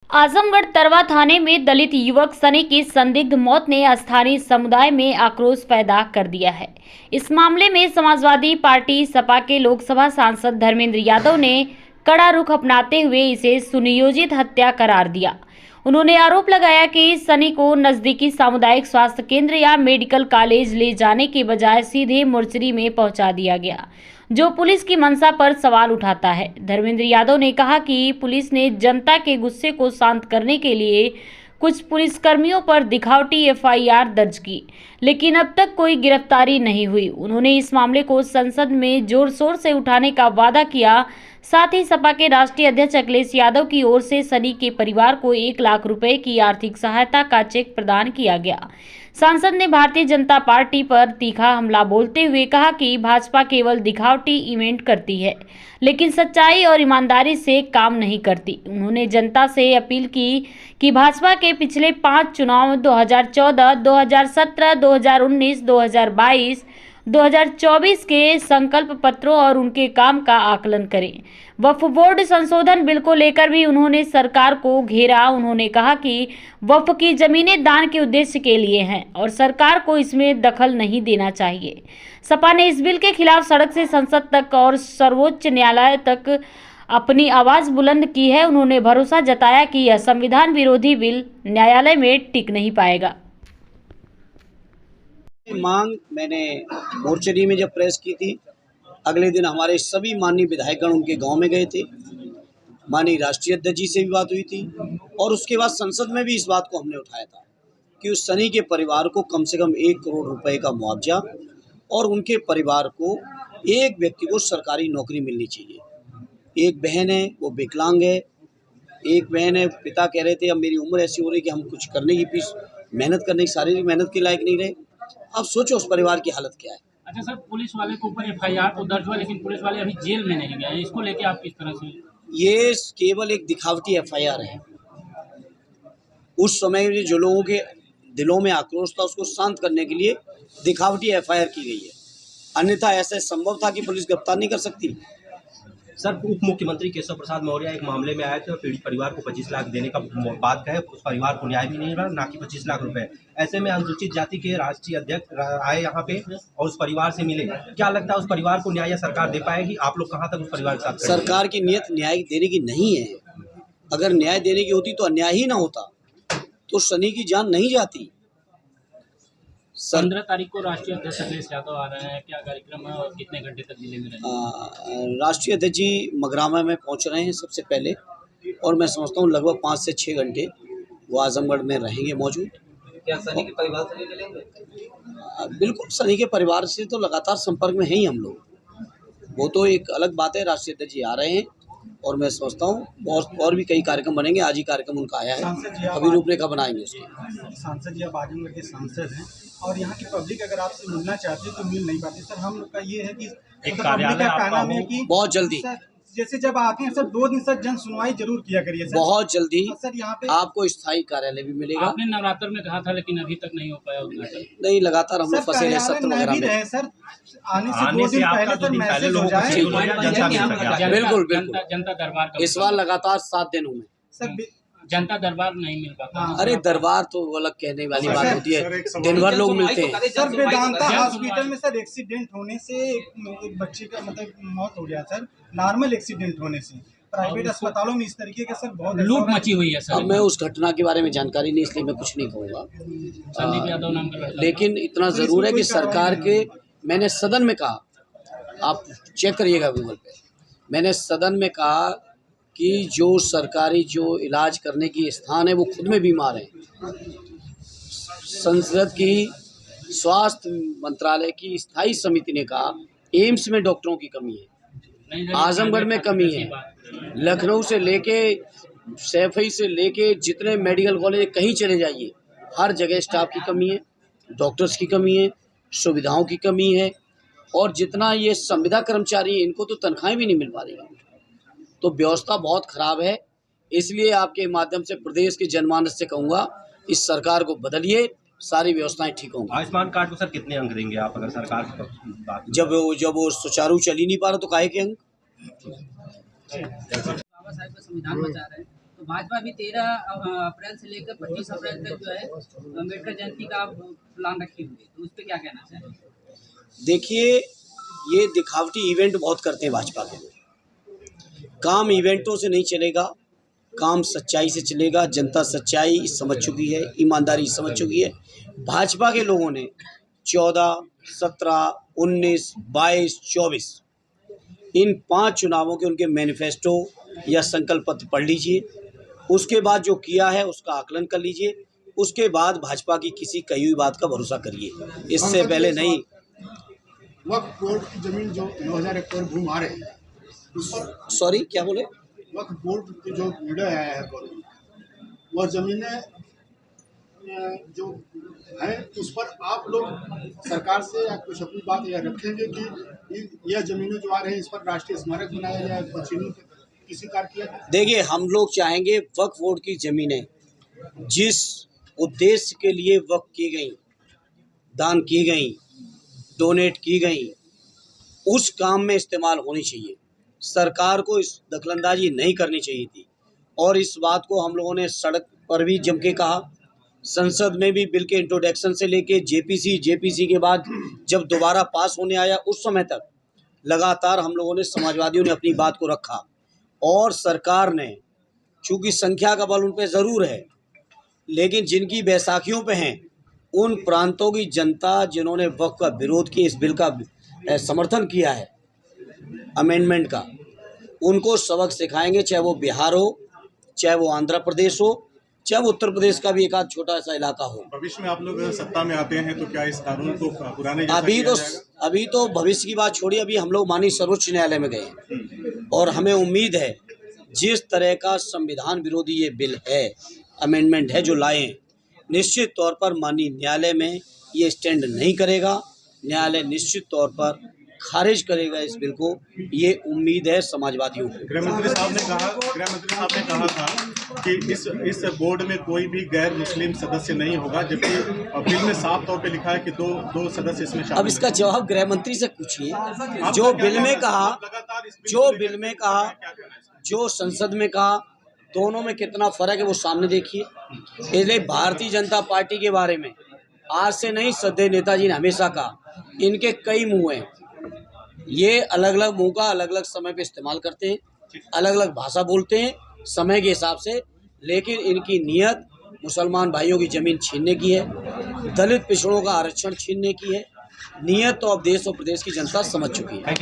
आजमगढ़ तरवा थाने में दलित युवक सनी की संदिग्ध मौत ने स्थानीय समुदाय में आक्रोश पैदा कर दिया है। इस मामले में समाजवादी पार्टी सपा के लोकसभा सांसद धर्मेंद्र यादव ने कड़ा रुख अपनाते हुए इसे सुनियोजित हत्या करार दिया। उन्होंने आरोप लगाया कि सनी को नजदीकी सामुदायिक स्वास्थ्य केंद्र या मेडिकल कॉलेज ले जाने के बजाय सीधे मोर्चरी में पहुंचा दिया गया, जो पुलिस की मंशा पर सवाल उठाता है। धर्मेंद्र यादव ने कहा कि पुलिस ने जनता के गुस्से को शांत करने के लिए कुछ पुलिसकर्मियों पर दिखावटी एफआईआर दर्ज की, लेकिन अब तक कोई गिरफ्तारी नहीं हुई। उन्होंने इस मामले को संसद में जोर शोर से उठाने का वादा किया। साथ ही सपा के राष्ट्रीय अध्यक्ष अखिलेश यादव की ओर से सनी के परिवार को 1 लाख रुपए की आर्थिक सहायता का चेक प्रदान किया गया। सांसद ने भारतीय जनता पार्टी पर तीखा हमला बोलते हुए कहा कि भाजपा केवल दिखावटी इवेंट करती है, लेकिन सच्चाई और ईमानदारी से काम नहीं करती। उन्होंने जनता से अपील की कि भाजपा के पिछले 5 चुनाव 2014, 2017, 2019, 2022, 2024 के संकल्प पत्रों और उनके काम का आकलन करें। वक्फ बोर्ड संशोधन बिल को लेकर भी उन्होंने सरकार को घेरा। उन्होंने कहा कि वक्फ की जमीनें दान के उद्देश्य के लिए हैं और सरकार को इसमें दखल नहीं देना चाहिए। सपा ने इस बिल के खिलाफ सड़क से संसद तक और सर्वोच्च न्यायालय तक अपनी आवाज बुलंद की है। उन्होंने भरोसा जताया कि यह संविधान विरोधी बिल न्यायालय में टिक नहीं पाएगा। मांग मैंने मोर्चरी में जब प्रेस की थी, अगले दिन हमारे सभी माननीय विधायकगण उनके गांव में गए थे। माननीय राष्ट्रीय अध्यक्ष जी से भी बात हुई थी और उसके बाद संसद में भी इस बात को हमने उठाया था कि उस सनी के परिवार को कम से कम 1 करोड़ रुपए का मुआवजा और उनके परिवार को एक व्यक्ति को सरकारी नौकरी मिलनी चाहिए। एक बहन है, वो विकलांग है। एक बहन है, पिता कह रहे थे अब मेरी उम्र ऐसी हो रही कि हम कुछ करने की मेहनत करने की शारीरिक मेहनत के लायक नहीं रहे। अब सोचो उस परिवार की हालत क्या है। अच्छा सर, पुलिस वाले के ऊपर एफआईआर तो दर्ज हुआ, लेकिन पुलिस वाले अभी जेल में नहीं गए, इसको लेके आप किस तरह से? ये केवल एक दिखावटी एफआईआर है। उस समय में जो लोगों के दिलों में आक्रोश था उसको शांत करने के लिए दिखावटी एफआईआर की गई है, अन्यथा ऐसा संभव था कि पुलिस गिरफ्तार नहीं कर सकती। सर, उप मुख्यमंत्री केशव प्रसाद मौर्य एक मामले में आए थे और पीड़ित परिवार को 25 लाख देने का बात कहे, उस परिवार को न्याय भी नहीं मिला, ना कि 25 लाख रुपए। ऐसे में अनुसूचित जाति के राष्ट्रीय अध्यक्ष आए यहाँ पे और उस परिवार से मिले। क्या लगता है उस परिवार को न्याय सरकार दे पाएगी? आप लोग कहाँ तक उस परिवार के साथ? सरकार की नीयत न्याय देने की नहीं है। अगर न्याय देने की होती तो अन्याय ही ना होता, तो सनी की जान नहीं जाती। 15 तारीख को राष्ट्रीय अध्यक्ष अखिलेश यादव आ रहे हैं, क्या कार्यक्रम है और कितने घंटे तक जिले में रहेंगे? राष्ट्रीय अध्यक्ष जी मगरामा में पहुंच रहे हैं सबसे पहले, और मैं समझता हूं लगभग 5 से 6 घंटे वो आजमगढ़ में रहेंगे मौजूद। क्या सनी के परिवार से मिलेंगे? बिल्कुल, सनी के परिवार से तो लगातार संपर्क में हैं ही हम लोग। वो तो एक अलग बात है, राष्ट्रीय अध्यक्ष जी आ रहे हैं और मैं समझता हूँ बहुत और भी कई कार्यक्रम बनेंगे। आज ही कार्यक्रम उनका आया है, अभी रूपरेखा बनाएंगे उसकी। सांसद जी आप आजमगढ़ के सांसद हैं और यहाँ की पब्लिक अगर आपसे मिलना चाहती है तो मिल नहीं पाती। सर, हम लोग का ये है कि एक कार्यालय का कहना है कि बहुत जल्दी जैसे जब आते हैं सर 2 दिन सर जन सुनवाई जरूर किया करिए सर। बहुत जल्दी सर यहाँ पे आपको स्थायी कार्यालय भी मिलेगा। आपने नवरात्र में कहा था, लेकिन अभी तक नहीं हो पाया उद्घाटन। नहीं, लगातार हम लोग फंसे हैं सत्र वगैरह में। सर आने से 2 दिन पहले सर मैसेज हो जाए। बिल्कुल बिल्कुल, जनता दरबार इस बार लगातार 7 दिन हुए सर। जनता दरबार नहीं मिल पाता। अरे दरबार तो अलग कहने वाली बात होती है, दिन भर लोग मिलते हैं। सर वेदांता हॉस्पिटल में सर एक्सीडेंट होने से एक बच्चे का मतलब मौत हो गया सर, नॉर्मल एक्सीडेंट होने से। प्राइवेट अस्पतालों में इस तरीके का सर बहुत लूट मची हुई है सर। अब मैं उस घटना के बारे में जानकारी नहीं, इसलिए मैं कुछ नहीं कहूँगा। संदीप यादव नाम का, लेकिन इतना जरूर है कि सरकार के, मैंने सदन में कहा, आप चेक करिएगा गूगल पे, मैंने सदन में कहा कि जो सरकारी जो इलाज करने की स्थान है वो खुद में बीमार हैं। संसद की स्वास्थ्य मंत्रालय की स्थायी समिति ने कहा एम्स में डॉक्टरों की कमी है, आजमगढ़ में कमी है, लखनऊ से लेके सैफई से लेके जितने मेडिकल कॉलेज कहीं चले जाइए हर जगह स्टाफ की कमी है, डॉक्टर्स की कमी है, सुविधाओं की कमी है, और जितना ये संविदा कर्मचारी हैं इनको तो तनख्वाहें भी नहीं मिल पा रही हैं। तो व्यवस्था बहुत खराब है। इसलिए आपके माध्यम से प्रदेश के जनमानस से कहूँगा, इस सरकार को बदलिए, सारी व्यवस्थाएं ठीक होंगी। आयुष्मान कार्ड को सर कितने अंक देंगे आप अगर सरकार की बात? जब वो सुचारू चल ही नहीं पा रहा तो काहे के अंक? बाबा साहब का संविधान बचा रहे हैं, तो भाजपा भी 13 अप्रैल से लेकर 25 अप्रैल तक जो है अम्बेडकर जयंती का प्लान रखी हुई है, तो उस पर क्या कहना चाहेंगे? देखिए, ये दिखावटी इवेंट बहुत करते हैं भाजपा के लोग। काम इवेंटों से नहीं चलेगा, काम सच्चाई से चलेगा। जनता सच्चाई समझ चुकी है, ईमानदारी समझ चुकी है। भाजपा के लोगों ने 14, 17, 19, 22, 24 इन 5 चुनावों के उनके मैनिफेस्टो या संकल्प पत्र पढ़ लीजिए। उसके बाद जो किया है उसका आकलन कर लीजिए। उसके बाद भाजपा की किसी कही हुई बात का भरोसा करिए, इससे पहले नहीं। वक्फ बोर्ड की जमीन जो 9000 हेक्टेयर भूमि आ रही है उस पर, सॉरी क्या बोले? वक्फ बोर्ड की जो निर्णय आया है वह जमीनें जो है उस पर आप लोग सरकार से या कुछ अपनी बात यह रखेंगे कि यह जमीनें जो आ रही हैं इस पर राष्ट्रीय स्मारक बनाया जाए, बचीनी किसी कार्य किया जाए? देखिए, हम लोग चाहेंगे वक्फ बोर्ड की ज़मीनें जिस उद्देश्य के लिए वक्फ की गई, दान की गई, डोनेट की गई, उस काम में इस्तेमाल होनी चाहिए। सरकार को इस दखलंदाजी नहीं करनी चाहिए थी और इस बात को हम लोगों ने सड़क पर भी जम के कहा, संसद में भी बिल के इंट्रोडक्शन से लेके जेपीसी के बाद जब दोबारा पास होने आया उस समय तक लगातार हम लोगों ने, समाजवादियों ने अपनी बात को रखा और सरकार ने, चूँकि संख्या का बल उन पे ज़रूर है, लेकिन जिनकी बैसाखियों पे हैं उन प्रांतों की जनता जिन्होंने वक्फ का विरोध किया, इस बिल का समर्थन किया है अमेंडमेंट का, उनको सबक सिखाएंगे। चाहे वो बिहार हो, चाहे वो आंध्र प्रदेश हो, चाहे वो उत्तर प्रदेश का भी एक आध छोटा सा इलाका हो। भविष्य में आप लोग सत्ता में आते हैं तो क्या इस कानून को पुराने जैसा अभी किया तो जाएगा? अभी तो भविष्य की बात छोड़िए, अभी हम लोग माननीय सर्वोच्च न्यायालय में गए हैं और हमें उम्मीद है जिस तरह का संविधान विरोधी ये बिल है, अमेंडमेंट है जो लाए हैं, निश्चित तौर पर माननीय न्यायालय में ये स्टैंड नहीं करेगा। न्यायालय निश्चित तौर पर खारिज करेगा इस बिल को, ये उम्मीद है समाजवादियों को। गृहमंत्री साहब ने कहा था कि इस बोर्ड में कोई भी गैर मुस्लिम सदस्य नहीं होगा, जबकि बिल में साफ तौर पे लिखा है कि दो सदस्य इसमें शामिल। अब इसका जवाब गृह मंत्री से पूछिए। जो बिल में कहा, जो संसद में कहा, दोनों में कितना फर्क है वो सामने देखिए। इसलिए भारतीय जनता पार्टी के बारे में आज से नहीं, श्रद्धेय नेताजी ने हमेशा कहा, इनके कई मुंह हैं, ये अलग अलग मुंह का अलग अलग समय पे इस्तेमाल करते हैं, अलग अलग भाषा बोलते हैं समय के हिसाब से, लेकिन इनकी नीयत मुसलमान भाइयों की ज़मीन छीनने की है, दलित पिछड़ों का आरक्षण छीनने की है। नीयत तो अब देश और प्रदेश की जनता समझ चुकी है।